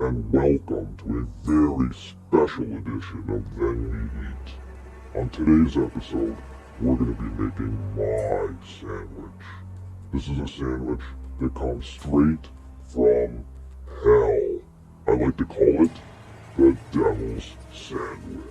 and welcome to a very special edition of Then We Eat. On today's episode, we're going to be making my sandwich. This is a sandwich that comes straight from hell. I like to call it the Devil's Sandwich.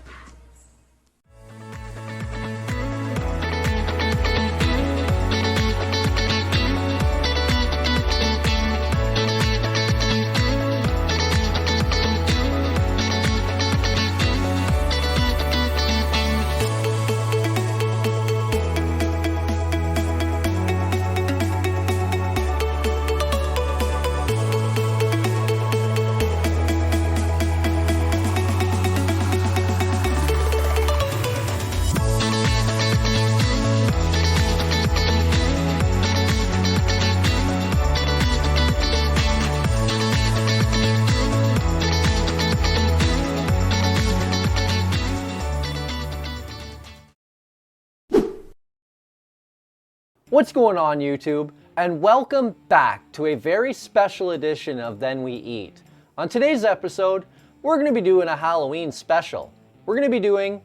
What's going on, YouTube? And welcome back to a very special edition of Then We Eat. On today's episode, we're going to be doing a Halloween special. We're going to be doing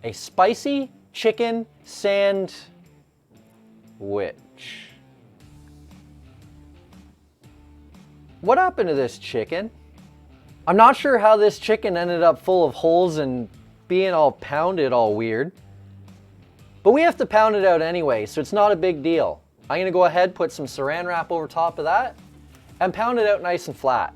a spicy chicken sandwich. What happened to this chicken? I'm not sure how this chicken ended up full of holes and being all pounded all weird. But we have to pound it out anyway, so it's not a big deal. I'm going to go ahead, put some saran wrap over top of that, and pound it out nice and flat.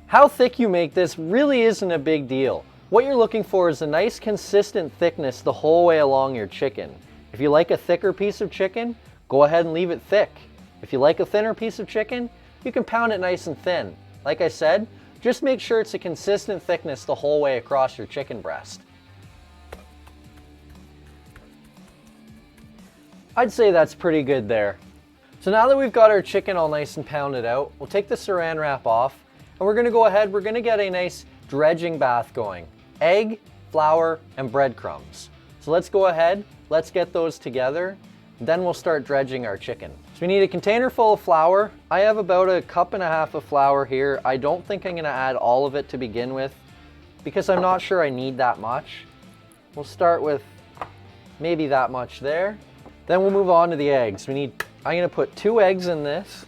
How thick you make this really isn't a big deal. What you're looking for is a nice consistent thickness the whole way along your chicken. If you like a thicker piece of chicken, go ahead and leave it thick. If you like a thinner piece of chicken, you can pound it nice and thin. Like I said, just make sure it's a consistent thickness the whole way across your chicken breast. I'd say that's pretty good there. So now that we've got our chicken all nice and pounded out, we'll take the saran wrap off, and we're going to go ahead, we're going to get a nice dredging bath going. Egg, flour, and breadcrumbs. So let's go ahead, let's get those together, then we'll start dredging our chicken. So we need a container full of flour. I have about 1.5 cups of flour here. I don't think I'm going to add all of it to begin with because I'm not sure I need that much. We'll start with maybe that much there. Then we'll move on to the eggs. I'm going to put 2 eggs in this.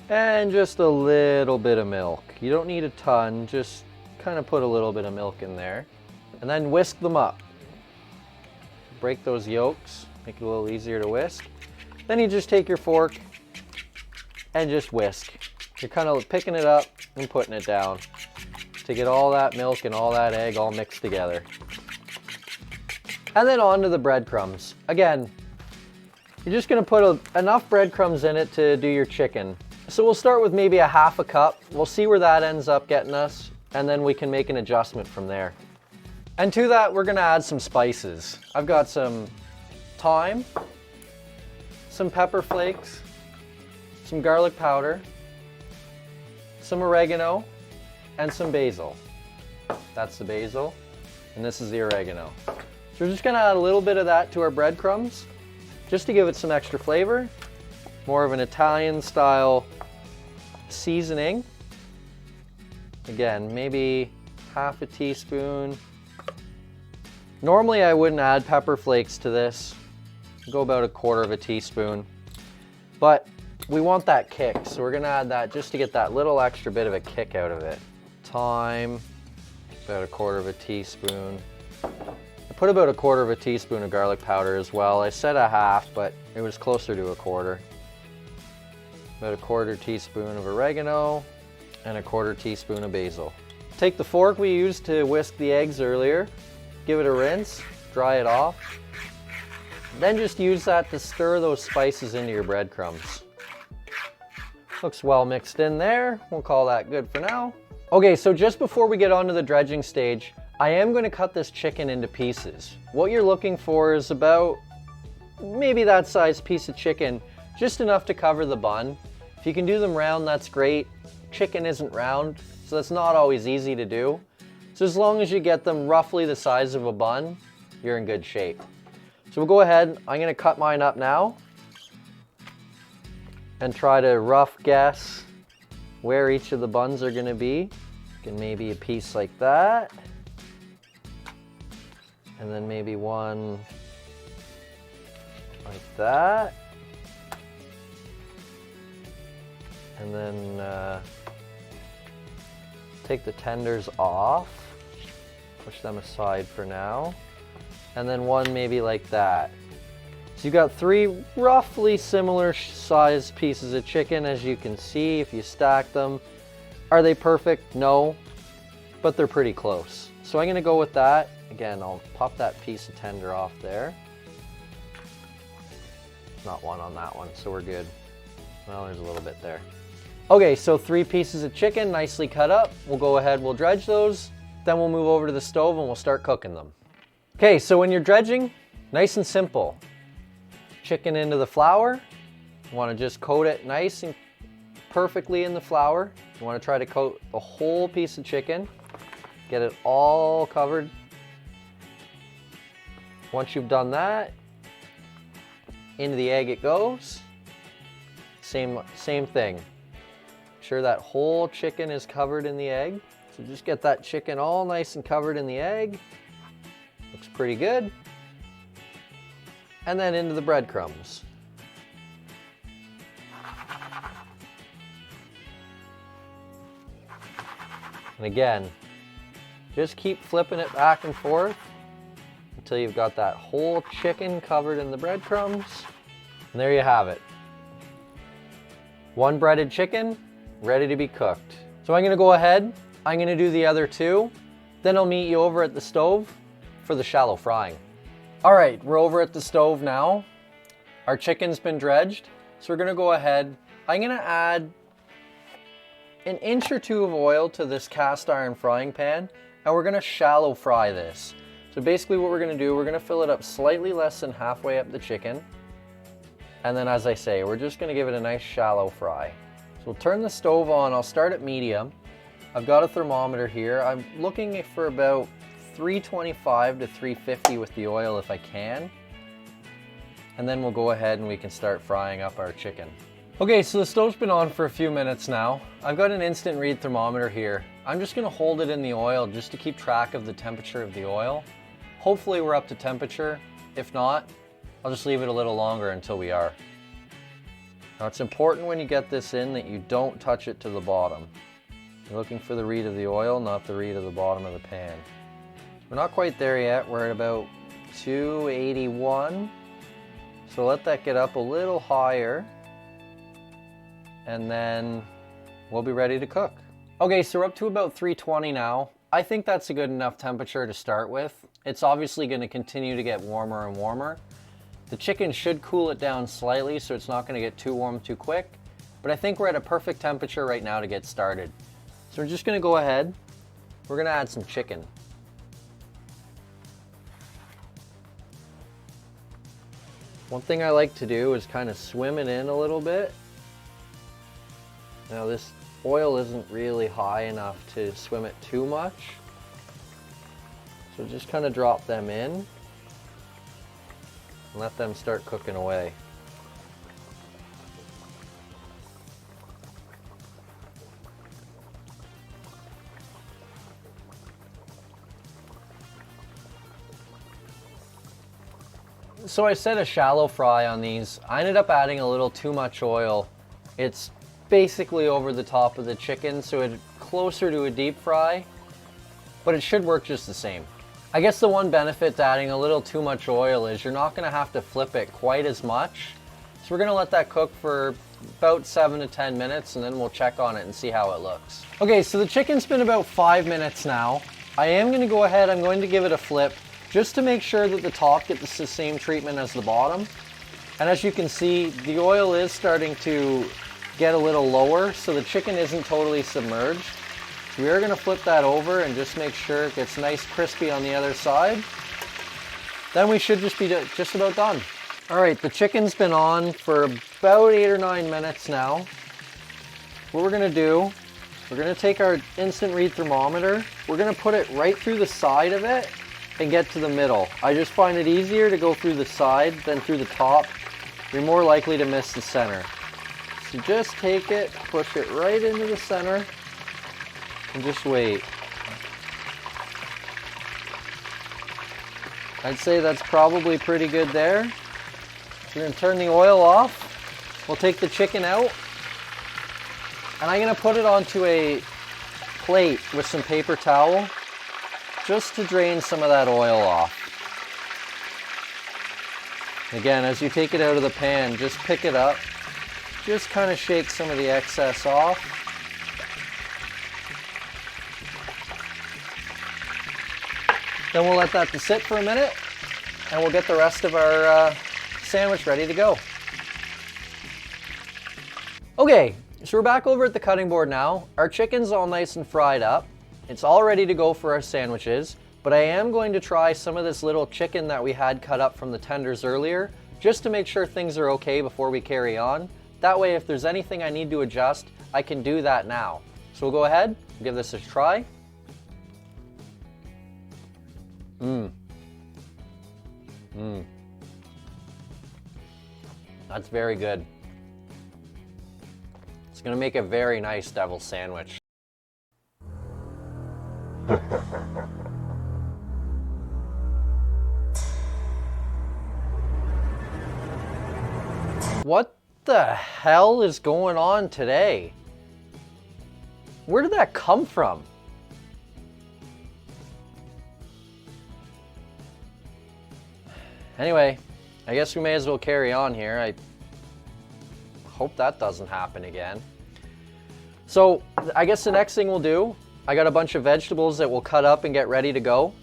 And just a little bit of milk. You don't need a ton, just kind of put a little bit of milk in there. And then whisk them up. Break those yolks, make it a little easier to whisk. Then you just take your fork and just whisk. You're kind of picking it up and putting it down to get all that milk and all that egg all mixed together. And then on to the breadcrumbs. Again, you're just going to put enough breadcrumbs in it to do your chicken. So we'll start with maybe 1/2 cup. We'll see where that ends up getting us, and then we can make an adjustment from there. And to that, we're gonna add some spices. I've got some thyme, some pepper flakes, some garlic powder, some oregano, and some basil. That's the basil, and this is the oregano. So we're just gonna add a little bit of that to our breadcrumbs, just to give it some extra flavor. More of an Italian style seasoning. Again, maybe 1/2 teaspoon. Normally I wouldn't add pepper flakes to this. Go about 1/4 teaspoon. But we want that kick, so we're gonna add that just to get that little extra bit of a kick out of it. Thyme, about 1/4 teaspoon. I put about 1/4 teaspoon of garlic powder as well. I said 1/2, but it was closer to 1/4. About 1/4 teaspoon of oregano and 1/4 teaspoon of basil. Take the fork we used to whisk the eggs earlier, give it a rinse, dry it off, then just use that to stir those spices into your breadcrumbs. Looks well mixed in there. We'll call that good for now. Okay, so just before we get on to the dredging stage, I am going to cut this chicken into pieces. What you're looking for is about maybe that size piece of chicken, just enough to cover the bun. If you can do them round, that's great. chicken isn't round, so that's not always easy to do. So as long as you get them roughly the size of a bun, you're in good shape. So we'll go ahead, I'm gonna cut mine up now and try to rough guess where each of the buns are gonna be. And maybe a piece like that. And then maybe one like that. And then take the tenders off, push them aside for now. And then one maybe like that. So you've got 3 roughly similar sized pieces of chicken, as you can see if you stack them. Are they perfect? No, but they're pretty close. So I'm gonna go with that. Again, I'll pop that piece of tender off there. Not one on that one, so we're good. Well, there's a little bit there. Okay, so 3 pieces of chicken, nicely cut up. We'll go ahead, we'll dredge those, then we'll move over to the stove and we'll start cooking them. Okay, so when you're dredging, nice and simple. Chicken into the flour. You wanna just coat it nice and perfectly in the flour. You wanna try to coat the whole piece of chicken. Get it all covered. Once you've done that, into the egg it goes. Same thing. Make sure that whole chicken is covered in the egg. So just get that chicken all nice and covered in the egg. Looks pretty good. And then into the breadcrumbs. And again, just keep flipping it back and forth until you've got that whole chicken covered in the breadcrumbs. And there you have it. One breaded chicken, ready to be cooked. So I'm gonna go ahead, I'm gonna do the other 2, then I'll meet you over at the stove for the shallow frying. All right, we're over at the stove now. Our chicken's been dredged, so we're gonna go ahead. I'm gonna add an inch or 2 of oil to this cast iron frying pan, and we're gonna shallow fry this. So basically what we're gonna do, we're gonna fill it up slightly less than halfway up the chicken. And then as I say, we're just gonna give it a nice shallow fry. So we'll turn the stove on, I'll start at medium. I've got a thermometer here. I'm looking for about 325 to 350 with the oil if I can. And then we'll go ahead and we can start frying up our chicken. Okay, so the stove's been on for a few minutes now. I've got an instant read thermometer here. I'm just gonna hold it in the oil just to keep track of the temperature of the oil. Hopefully we're up to temperature. If not, I'll just leave it a little longer until we are. Now it's important when you get this in that you don't touch it to the bottom. You're looking for the read of the oil, not the read of the bottom of the pan. We're not quite there yet. We're at about 281. So let that get up a little higher. And then we'll be ready to cook. Okay, so we're up to about 320 now. I think that's a good enough temperature to start with. It's obviously going to continue to get warmer and warmer. The chicken should cool it down slightly so it's not going to get too warm too quick. But I think we're at a perfect temperature right now to get started. So we're just going to go ahead. We're going to add some chicken. One thing I like to do is kind of swim it in a little bit. Now this oil isn't really high enough to swim it too much. So just kind of drop them in and let them start cooking away. So I said a shallow fry on these. I ended up adding a little too much oil. It's basically over the top of the chicken, so it's closer to a deep fry, but it should work just the same. I guess the one benefit to adding a little too much oil is you're not gonna have to flip it quite as much. So we're gonna let that cook for about 7 to 10 minutes and then we'll check on it and see how it looks. Okay, so the chicken's been about 5 minutes now. I am gonna go ahead, I'm going to give it a flip just to make sure that the top gets the same treatment as the bottom. And as you can see, the oil is starting to get a little lower, so the chicken isn't totally submerged. So we are going to flip that over and just make sure it gets nice crispy on the other side. Then we should just be just about done. All right, the chicken's been on for about 8 or 9 minutes now. What we're going to do we're gonna take our instant read thermometer, we're gonna put it right through the side of it and get to the middle. I just find it easier to go through the side than through the top. You're more likely to miss the center. So just take it, push it right into the center, and just wait. I'd say that's probably pretty good there. So we're gonna turn the oil off. We'll take the chicken out. And I'm gonna put it onto a plate with some paper towel just to drain some of that oil off. Again, as you take it out of the pan, just pick it up. Just kind of shake some of the excess off. Then we'll let that sit for a minute and we'll get the rest of our sandwich ready to go. Okay, so we're back over at the cutting board now. Our chicken's all nice and fried up. It's all ready to go for our sandwiches, but I am going to try some of this little chicken that we had cut up from the tenders earlier, just to make sure things are okay before we carry on. That way, if there's anything I need to adjust, I can do that now. So we'll go ahead, give this a try. That's very good. It's gonna make a very nice devil's sandwich. What the hell is going on today? Where did that come from? Anyway, I guess we may as well carry on here. I hope that doesn't happen again. So I guess the next thing we'll do, I got a bunch of vegetables that we'll cut up and get ready to go.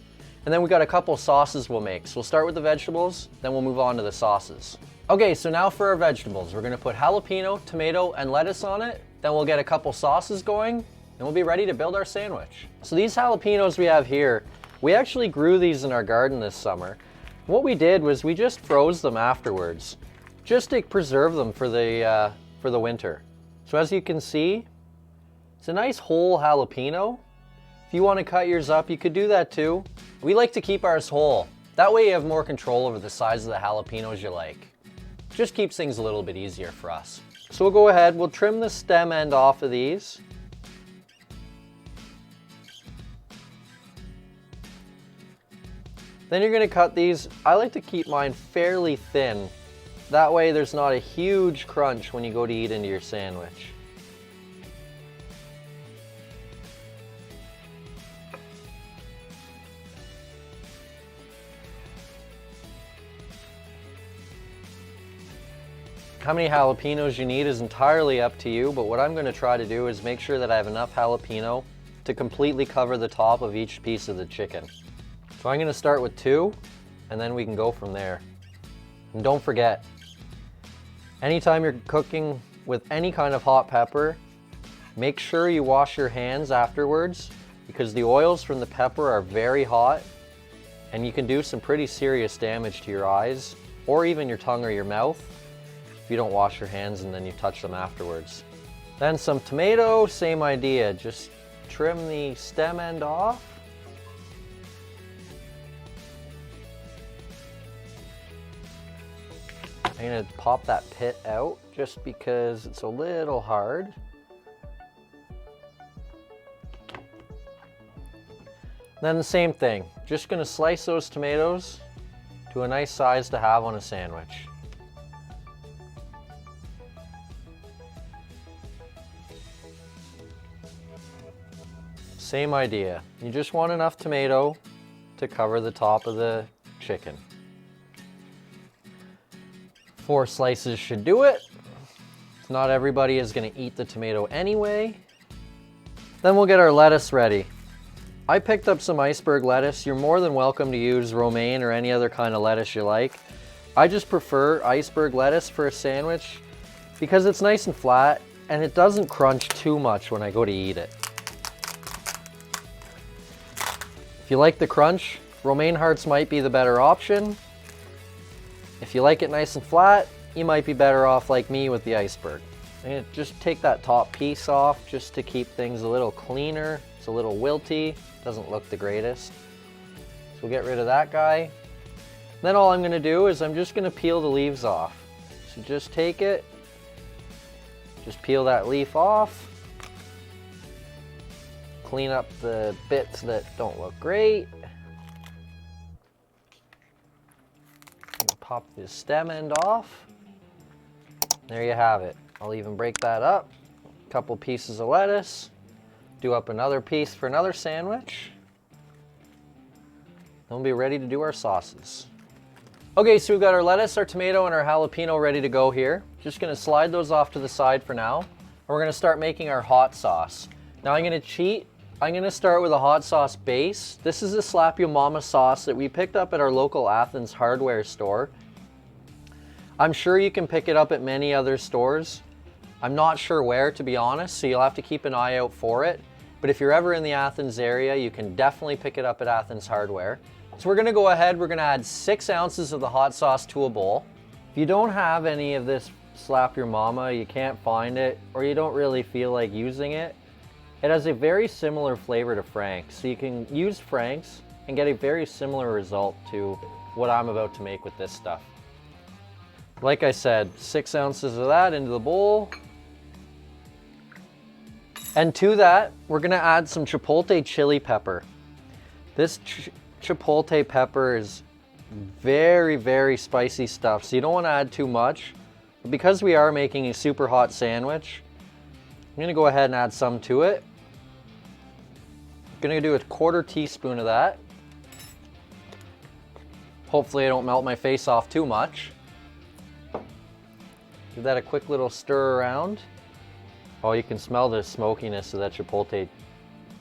And then we got a couple sauces we'll make. So we'll start with the vegetables, then we'll move on to the sauces. Okay, so now for our vegetables. We're gonna put jalapeno, tomato, and lettuce on it. Then we'll get a couple sauces going, and we'll be ready to build our sandwich. So these jalapenos we have here, we actually grew these in our garden this summer. What we did was we just froze them afterwards, just to preserve them for the winter. So as you can see, it's a nice whole jalapeno. If you want to cut yours up, you could do that too. We like to keep ours whole. That way you have more control over the size of the jalapenos you like. Just keeps things a little bit easier for us. So we'll go ahead, we'll trim the stem end off of these. Then you're gonna cut these. I like to keep mine fairly thin. That way there's not a huge crunch when you go to eat into your sandwich. How many jalapenos you need is entirely up to you, but what I'm gonna try to do is make sure that I have enough jalapeno to completely cover the top of each piece of the chicken. So I'm gonna start with 2, and then we can go from there. And don't forget, anytime you're cooking with any kind of hot pepper, make sure you wash your hands afterwards, because the oils from the pepper are very hot, and you can do some pretty serious damage to your eyes, or even your tongue or your mouth, if you don't wash your hands and then you touch them afterwards. Then some tomato, same idea, just trim the stem end off. I'm gonna pop that pit out just because it's a little hard. Then the same thing, just gonna slice those tomatoes to a nice size to have on a sandwich. Same idea, you just want enough tomato to cover the top of the chicken. 4 slices should do it. Not everybody is gonna eat the tomato anyway. Then we'll get our lettuce ready. I picked up some iceberg lettuce. You're more than welcome to use romaine or any other kind of lettuce you like. I just prefer iceberg lettuce for a sandwich because it's nice and flat and it doesn't crunch too much when I go to eat it. If you like the crunch, romaine hearts might be the better option. If you like it nice and flat, you might be better off like me with the iceberg. I'm gonna just take that top piece off just to keep things a little cleaner. It's a little wilty, doesn't look the greatest. So we'll get rid of that guy. Then all I'm gonna do is I'm just gonna peel the leaves off. So just take it, just peel that leaf off. Clean up the bits that don't look great. Pop the stem end off. There you have it. I'll even break that up. A couple pieces of lettuce. Do up another piece for another sandwich. Then we'll be ready to do our sauces. Okay, so we've got our lettuce, our tomato, and our jalapeno ready to go here. Just gonna slide those off to the side for now. And we're gonna start making our hot sauce. Now I'm gonna cheat. I'm gonna start with a hot sauce base. This is a Slap Yo Mama sauce that we picked up at our local Athens hardware store. I'm sure you can pick it up at many other stores. I'm not sure where, to be honest, so you'll have to keep an eye out for it. But if you're ever in the Athens area, you can definitely pick it up at Athens hardware. So we're gonna go ahead, we're gonna add 6 ounces of the hot sauce to a bowl. If you don't have any of this Slap Your Mama, you can't find it, or you don't really feel like using it, it has a very similar flavor to Frank's, so you can use Frank's and get a very similar result to what I'm about to make with this stuff. Like I said, 6 ounces of that into the bowl. And to that, we're gonna add some Chipotle chili pepper. This Chipotle pepper is very, very spicy stuff, so you don't wanna add too much. But because we are making a super hot sandwich, I'm gonna go ahead and add some to it. I'm gonna do a 1/4 teaspoon of that. Hopefully I don't melt my face off too much. Give that a quick little stir around. Oh, you can smell the smokiness of that Chipotle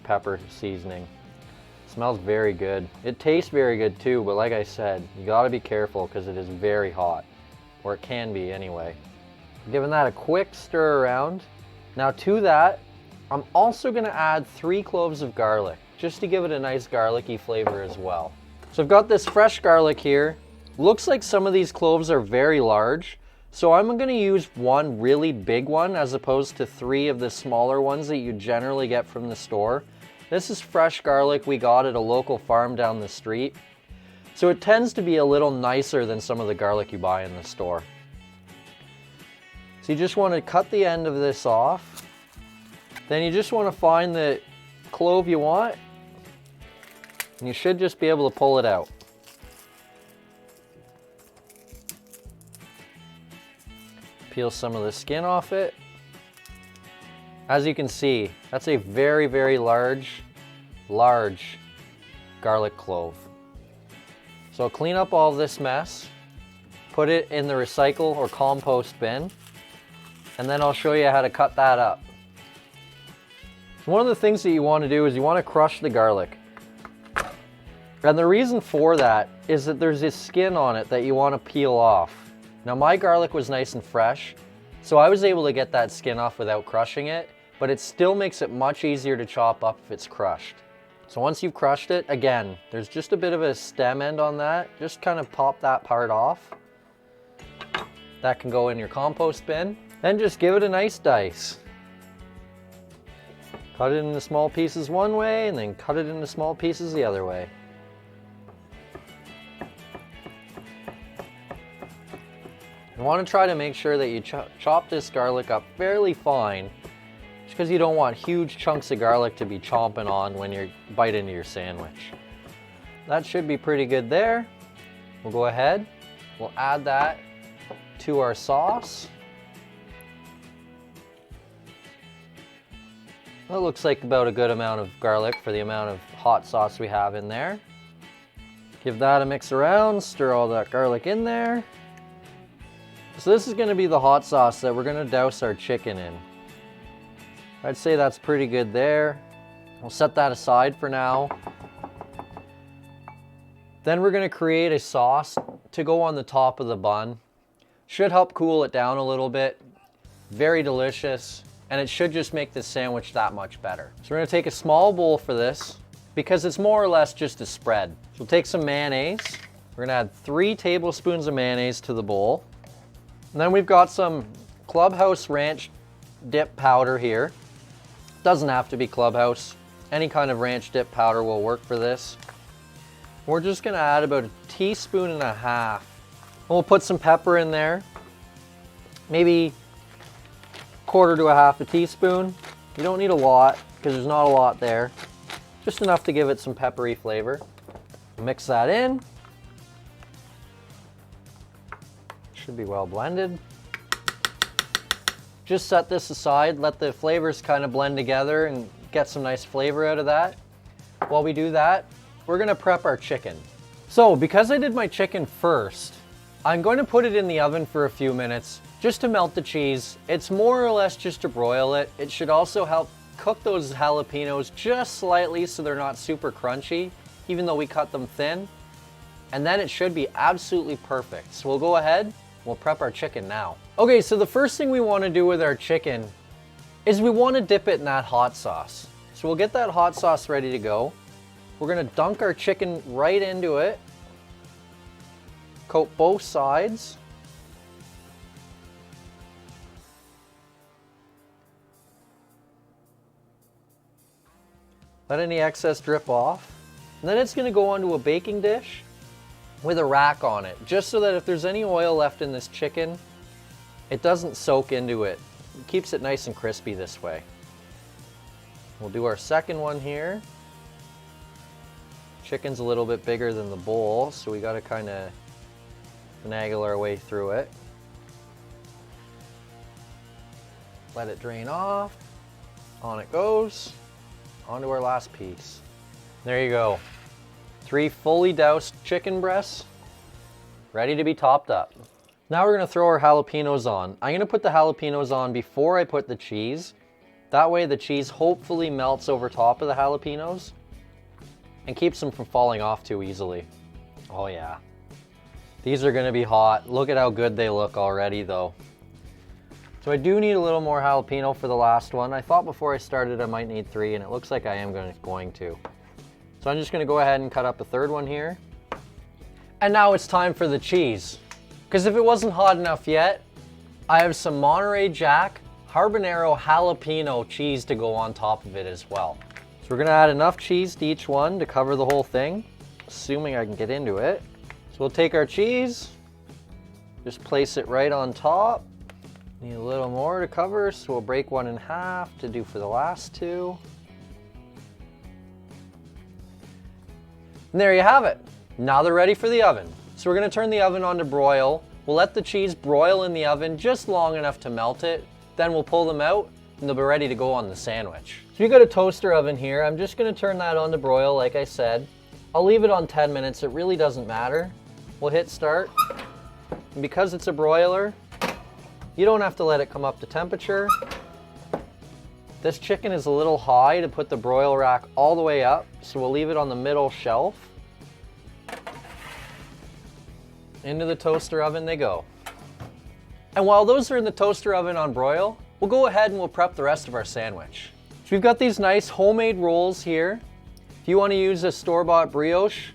pepper seasoning. It smells very good. It tastes very good too, but like I said, you gotta be careful because it is very hot, or it can be anyway. Giving that a quick stir around. Now to that, I'm also gonna add 3 cloves of garlic, just to give it a nice garlicky flavor as well. So I've got this fresh garlic here. Looks like some of these cloves are very large, so I'm gonna use 1 really big one as opposed to 3 of the smaller ones that you generally get from the store. This is fresh garlic we got at a local farm down the street. So it tends to be a little nicer than some of the garlic you buy in the store. So you just want to cut the end of this off. Then you just want to find the clove you want. And you should just be able to pull it out. Peel some of the skin off it. As you can see, that's a very, very large garlic clove. So clean up all this mess, put it in the recycle or compost bin, and then I'll show you how to cut that up. One of the things that you want to do is you want to crush the garlic. And the reason for that is that there's this skin on it that you want to peel off. Now my garlic was nice and fresh, so I was able to get that skin off without crushing it, but it still makes it much easier to chop up if it's crushed. So once you've crushed it, again, there's just a bit of a stem end on that. Just kind of pop that part off. That can go in your compost bin. Then just give it a nice dice. Cut it into small pieces one way and then cut it into small pieces the other way. You want to try to make sure that you chop this garlic up fairly fine, just because you don't want huge chunks of garlic to be chomping on when you bite into your sandwich. That should be pretty good there. We'll go ahead, we'll add that to our sauce. That looks like about a good amount of garlic for the amount of hot sauce we have in there. Give that a mix around, stir all that garlic in there. So this is going to be the hot sauce that we're going to douse our chicken in. I'd say that's pretty good there. We'll set that aside for now. Then we're going to create a sauce to go on the top of the bun. Should help cool it down a little bit. Very delicious, and it should just make this sandwich that much better. So we're going to take a small bowl for this because it's more or less just a spread. So we'll take some mayonnaise. We're going to add 3 tablespoons of mayonnaise to the bowl. And then we've got some Clubhouse Ranch dip powder here. Doesn't have to be Clubhouse. Any kind of ranch dip powder will work for this. We're just gonna add about 1.5 teaspoons. And we'll put some pepper in there. Maybe 1/4 to 1/2 teaspoon. You don't need a lot because there's not a lot there. Just enough to give it some peppery flavor. Mix that in. Should be well blended. Just set this aside, let the flavors kind of blend together and get some nice flavor out of that. While we do that, we're gonna prep our chicken. So because I did my chicken first, I'm going to put it in the oven for a few minutes just to melt the cheese. It's more or less just to broil it. It should also help cook those jalapenos just slightly so they're not super crunchy, even though we cut them thin. And then it should be absolutely perfect. So we'll go ahead, we'll prep our chicken now. Okay, so the first thing we want to do with our chicken is we want to dip it in that hot sauce. So we'll get that hot sauce ready to go. We're going to dunk our chicken right into it. Coat both sides. Let any excess drip off. And then it's going to go onto a baking dish with a rack on it, just so that if there's any oil left in this chicken, it doesn't soak into it. It keeps it nice and crispy this way. We'll do our second one here. Chicken's a little bit bigger than the bowl, so we got to kind of finagle our way through it. Let it drain off. On it goes. Onto our last piece. There you go. 3 fully doused chicken breasts, ready to be topped up. Now we're gonna throw our jalapenos on. I'm gonna put the jalapenos on before I put the cheese. That way the cheese hopefully melts over top of the jalapenos and keeps them from falling off too easily. Oh yeah. These are gonna be hot. Look at how good they look already though. So I do need a little more jalapeno for the last one. I thought before I started I might need 3, and it looks like I am going to. So I'm just gonna go ahead and cut up a third one here. And now it's time for the cheese. Because if it wasn't hot enough yet, I have some Monterey Jack habanero jalapeno cheese to go on top of it as well. So we're gonna add enough cheese to each one to cover the whole thing, assuming I can get into it. So we'll take our cheese, just place it right on top. Need a little more to cover, so we'll break one in half to do for the last 2. And there you have it. Now they're ready for the oven. So we're gonna turn the oven on to broil. We'll let the cheese broil in the oven just long enough to melt it. Then we'll pull them out and they'll be ready to go on the sandwich. So you got a toaster oven here. I'm just gonna turn that on to broil like I said. I'll leave it on 10 minutes. It really doesn't matter. We'll hit start. And because it's a broiler, you don't have to let it come up to temperature. This chicken is a little high to put the broil rack all the way up, so we'll leave it on the middle shelf. Into the toaster oven they go. And while those are in the toaster oven on broil, we'll go ahead and we'll prep the rest of our sandwich. So we've got these nice homemade rolls here. If you want to use a store-bought brioche,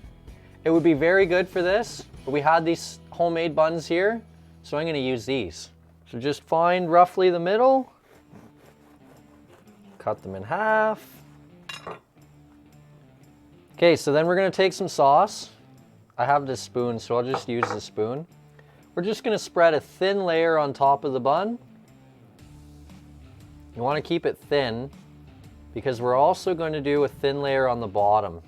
it would be very good for this, but we had these homemade buns here, so I'm going to use these. So just find roughly the middle, cut them in half. Okay, so then we're gonna take some sauce. I have this spoon, so I'll just use the spoon. We're just gonna spread a thin layer on top of the bun. You wanna keep it thin because we're also going to do a thin layer on the bottom.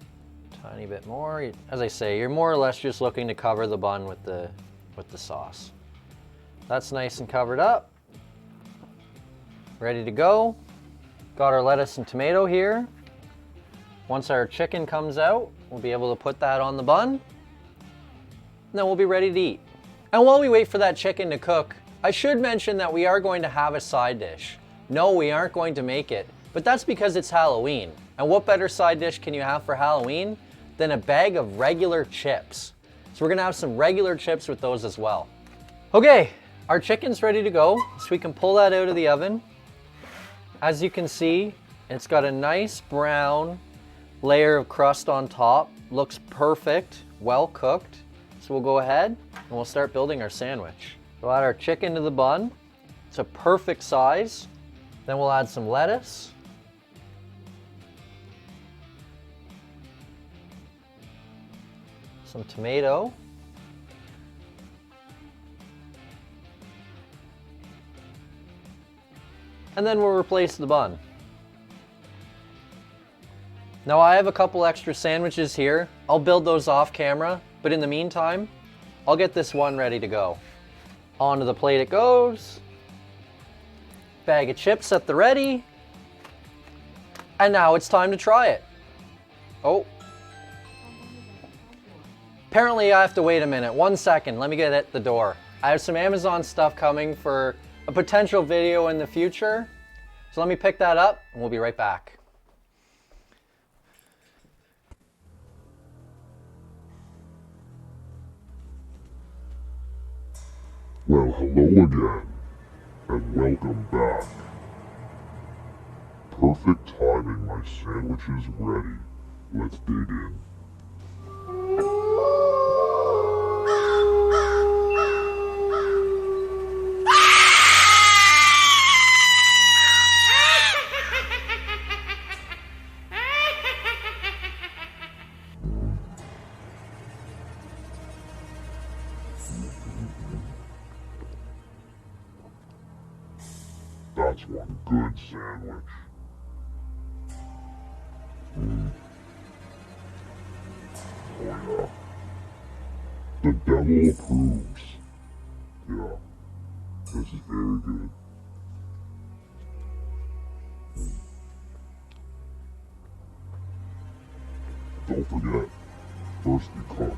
Tiny bit more. As I say, you're more or less just looking to cover the bun with the sauce. That's nice and covered up. Ready to go. Got our lettuce and tomato here. Once our chicken comes out, we'll be able to put that on the bun. And then we'll be ready to eat. And while we wait for that chicken to cook, I should mention that we are going to have a side dish. No, we aren't going to make it, but that's because it's Halloween. And what better side dish can you have for Halloween than a bag of regular chips? So we're gonna have some regular chips with those as well. Okay. Our chicken's ready to go, so we can pull that out of the oven. As you can see, it's got a nice brown layer of crust on top. Looks perfect, well cooked. So we'll go ahead and we'll start building our sandwich. We'll add our chicken to the bun. It's a perfect size. Then we'll add some lettuce. Some tomato. And then we'll replace the bun. Now I have a couple extra sandwiches here. I'll build those off camera, but in the meantime, I'll get this one ready to go. Onto the plate it goes. Bag of chips at the ready. And now it's time to try it. Oh. Apparently I have to wait a minute. 1 second, let me get at the door. I have some Amazon stuff coming for a potential video in the future. So let me pick that up and we'll be right back. Well, hello again, and welcome back. Perfect timing, my sandwich is ready. Let's dig in. That's one good sandwich. Oh yeah. The devil approves. Yeah. This is very good. Don't forget, first we cook,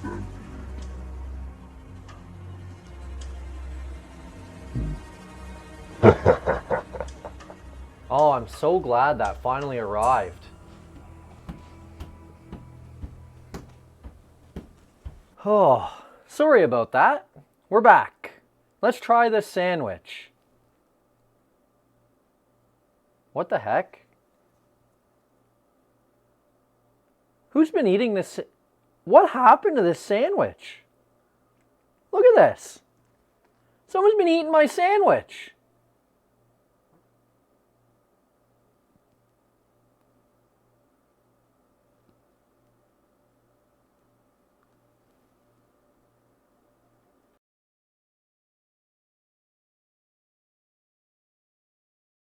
then we eat. Oh, I'm so glad that finally arrived. Oh, sorry about that. We're back. Let's try this sandwich. What the heck? Who's been eating this? What happened to this sandwich? Look at this. Someone's been eating my sandwich.